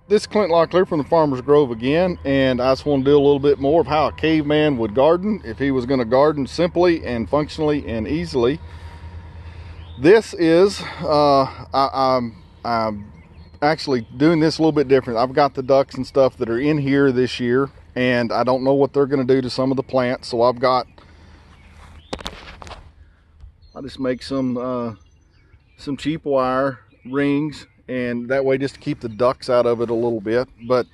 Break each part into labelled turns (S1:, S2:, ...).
S1: This is Clint Locklear from the Farmer's Grove again, and I just want to do a little bit more of how a caveman would garden if he was going to garden simply and functionally and easily. This is, I'm actually doing this a little bit different. I've got the ducks and stuff that are in here this year, and I don't know what they're going to do to some of the plants, so I just make some cheap wire rings, and that way just to keep the ducks out of it a little bit. But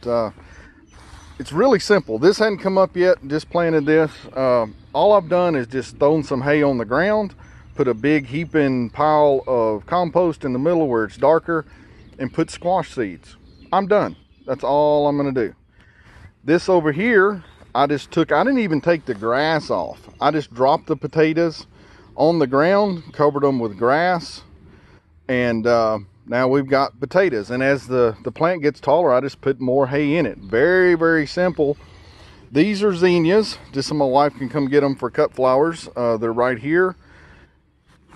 S1: it's really simple. This hadn't come up yet, just planted this. All I've done is just thrown some hay on the ground, put a big heaping pile of compost in the middle where it's darker, and put squash seeds. I'm done. That's all I'm gonna do. This over here, I didn't even take the grass off. I just dropped the potatoes on the ground, covered them with grass, and now we've got potatoes. And as the plant gets taller, I just put more hay in it. Very, very simple. These are zinnias, just so my wife can come get them for cut flowers. They're right here.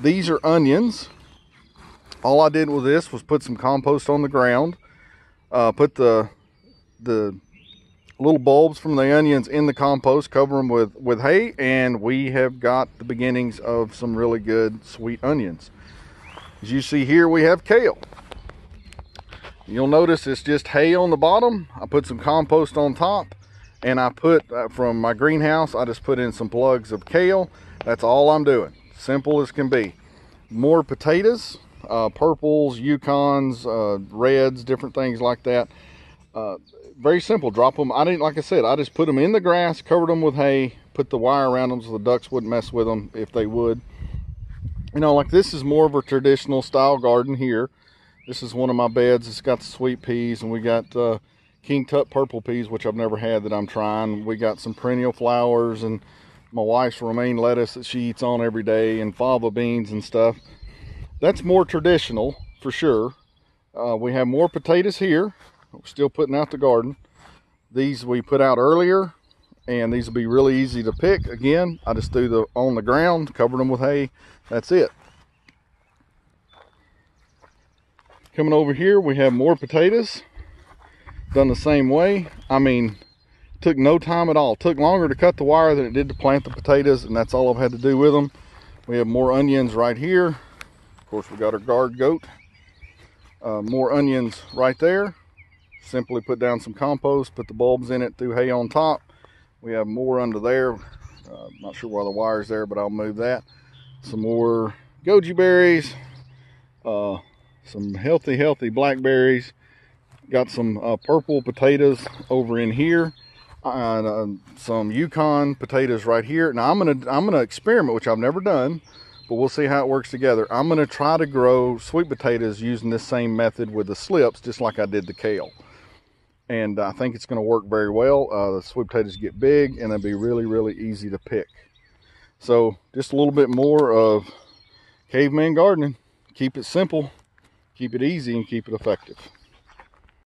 S1: These are onions. All I did with this was put some compost on the ground, put the little bulbs from the onions in the compost, cover them with hay, and we have got the beginnings of some really good sweet onions. As you see here, we have kale. You'll notice it's just hay on the bottom. I put some compost on top, and I put from my greenhouse, I just put in some plugs of kale. That's all I'm doing. Simple as can be. More potatoes, purples, Yukons, reds, different things like that. Very simple. Drop them. Like I said, I just put them in the grass, covered them with hay, put the wire around them so the ducks wouldn't mess with them if they would. You know, like this is more of a traditional style garden here. This is one of my beds. It's got the sweet peas, and we got King Tut purple peas, which I've never had, that I'm trying. We got some perennial flowers and my wife's romaine lettuce that she eats on every day, and fava beans and stuff. That's more traditional for sure. We have more potatoes here. We're still putting out the garden. These we put out earlier, and these will be really easy to pick. Again, I just threw them on the ground, covered them with hay. That's it. Coming over here, we have more potatoes. Done the same way. I mean, took no time at all. Took longer to cut the wire than it did to plant the potatoes, and that's all I've had to do with them. We have more onions right here. Of course, we got our guard goat. More onions right there. Simply put down some compost, put the bulbs in it, threw hay on top. We have more under there. Not sure why the wire's there, but I'll move that. Some more goji berries. Some healthy blackberries. Got some purple potatoes over in here. Some Yukon potatoes right here. Now I'm gonna experiment, which I've never done, but we'll see how it works together. I'm gonna try to grow sweet potatoes using this same method with the slips, just like I did the kale. And I think it's gonna work very well. The sweet potatoes get big, and they'll be really, really easy to pick. So just a little bit more of caveman gardening. Keep it simple, keep it easy, and keep it effective.